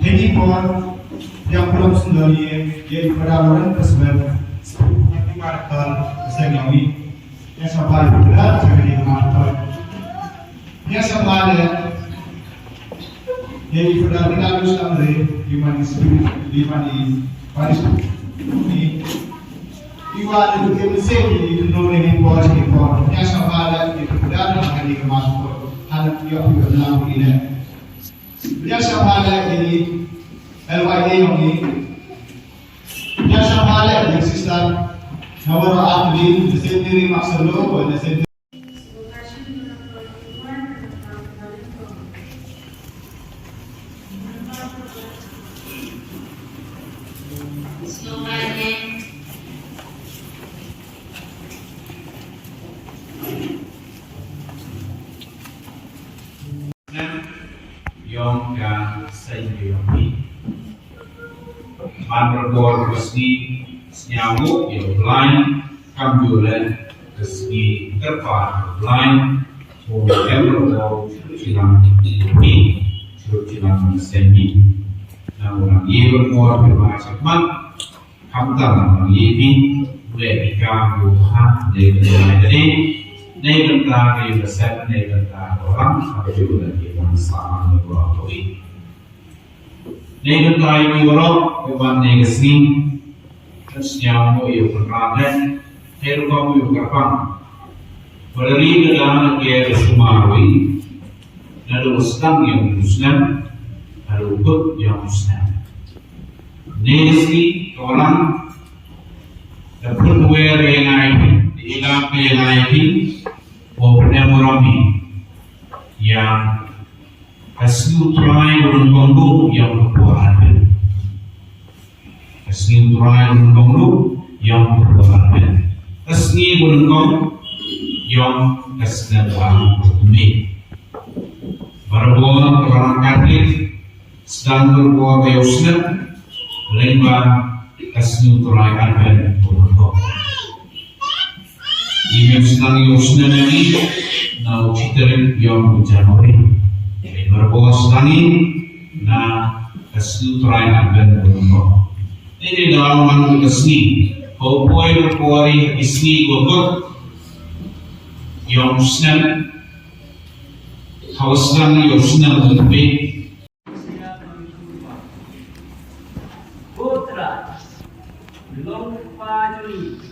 Ini pun yang belum sendiri yang berdalam tersebut seperti marker Seng yang sampai berat jadi marker yang sampai yang berdalam tidak bisa di mana Paris ini Iwan itu kemisi di Jinglehniam bos di bawah yang sampai itu berdalam jadi marker hanya dia berdalam ini yang sampai ini LYA ini yang sampai di sistem nomor atlet di sini maksudnya di sini Yom dan Seng Yomi Mandragor resmi Nyamuk Riewblei Kambulan resmi Terpar Riewblei Mandragor Cilang Yomi Cilang Sengi Orang Riewblei bermacam Kamtar orang Riewblei Wedikam Yuhan Riewblei Nei bentang yang besar, nei bentang orang, apa juga yang sama dengan orang ini. Nei bentang yang orang, bukan nei kesini, terusnya mau yang berada, helu kamu yang kapan. Berdiri dalam kaya sumarui, lalu sedang yang muslim, lalu ikut yang muslim. Nei kesini orang, dapat dua yang lain, ilang yang lain. Memorami yang hasil turai berembang yang berbuahan, hasil turai berembang yang berbuahan, hasil berembang yang kesenangan bertemu. Berbuat orang Katholik sedang berbuat Muslim, lembah hasil turai berembang. Ini sedang Yusna ini, na uciterin Ïawmusiang-Khimusniang. Berbuat sedang na hasil turai akan berubah. Ini dalam mandu kesni, kau berpuari isni gokot Ïawmusiang, kau sedang Ïawmusiang lebih. Putra, belum pagi.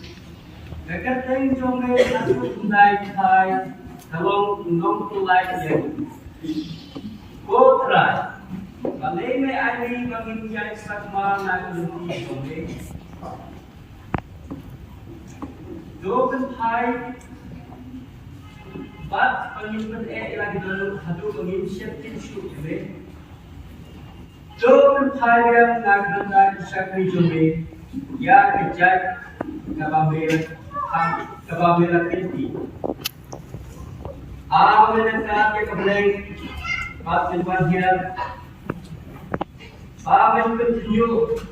Dekat tengok aku tunai kai, kalau nong tunai jadi. Putra, kalau ini ani bagi dia sakma nak lebih boleh. Doken kai, bat pengimpan lagi dalam hadu pengimpan tisu boleh. Doken kai yang nak dengar sakri boleh, ya kejat kabamir. Kabamila Pinti. Aku mendengar ke beleng, Pak Jinglehniam. Pak menunjuk,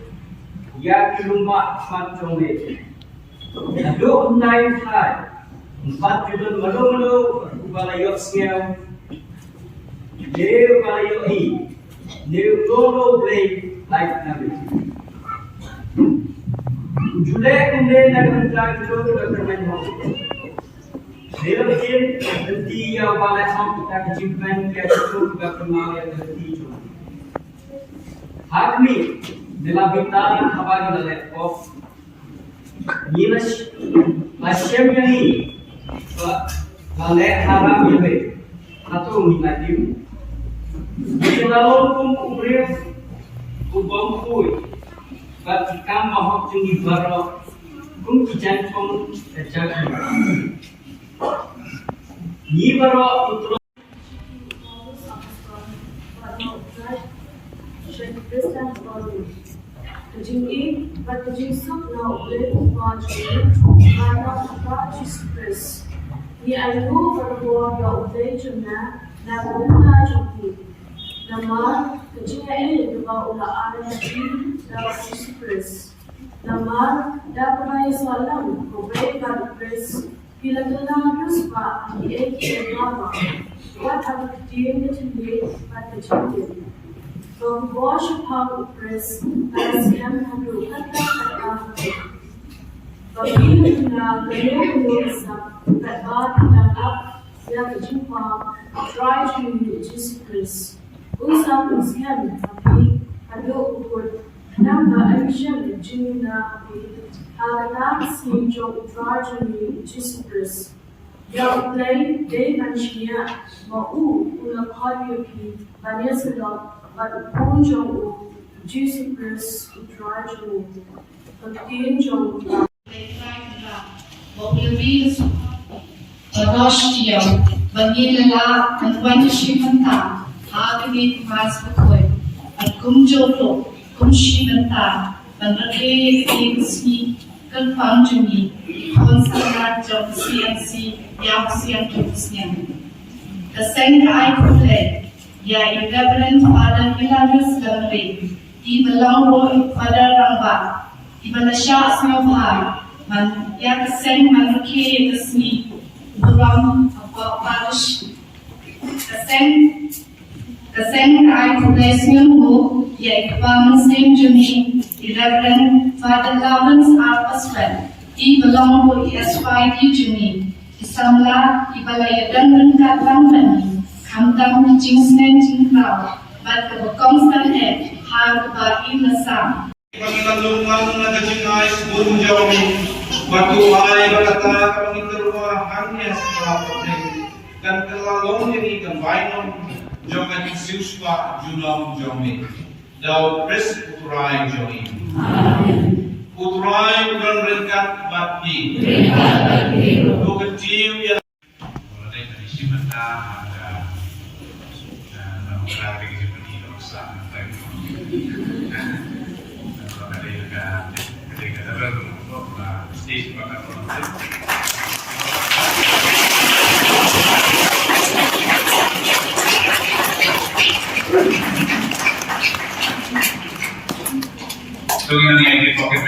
ya di rumah macam ini. Lalu naik hai, 4 juta malu-malu, balayok Snem, new balayok new Riewblei like nabi. Julai kemudian nak mencari jodoh bermain hoki. Lepas nanti yang balai ham kita kecimpan kita jodoh juga kenal yang nanti jodoh. Hakmi dalam bintang apa kita laptop. Ini macam ni. Balai haram ini atau minati. Kalau pun kubrir kubang kui. But come out to the barrow, come to Janton, the judgment. Nibaro to but the Jesus now live God, by not about Jesus Christ. Ye I know for the word of the na na Nama kejayaan juga ulah ada di dalam Kristus. Nama dapat Islam kebaikan Kristus bila dalam Kristus di ekor nama. What have you done to me? But the champion. Worship how oppressed, as Snem Hadu Kata. Bagi na lalu sa kabat ng up yang jumpa try to Jesus Christ. Usap Snem Hadu Hadu ukod namba action jina Hadu si jo try to Jesus Christ. Riewblei day manchia mau ulang hari ki banyak sedap. But Ponjo Jesus Christ try to contain Joe. Mobilvis Rostiam, Vanilla and Vanishimanta, Agni Masbukoi, and Kumjolo, Kumshimanta, and Rake Kingsmi, Kalpanjumi, Consular Job CNC, Ïawmusiang-Khimusniang. The Seng Ïawmusiang-Khimusniang. Ya Reverend Father Hilarius Lemri, di Belangro Father Ramba, di Balasya Snowhar, man ya Seng Manke Kesni, Buram Parish, Seng Ïawmusiang Mu, ya Ikwaman Snem Juni, di Reverend Father Lawrence R. Paswell, di Belangro ESY di Juni, di Samla, di Balayadan Rengkat Langmani. Hamdam Jinglehniam, but the constant head, hard by in the sun. Paglalungan na kajingay sa buong Jowai, matuhay bakata kami terluar hanya separuh dan kelalong ini kembali jangan disusah junam Jowai. Daud pres puturai Jowai. Puturai bukan rengkat bakti. Lu kecil ya. Mulai dari Simenta ada berarti seperti dosa dan kalau ketika terbentuk stage pada proses so ini yang di pocket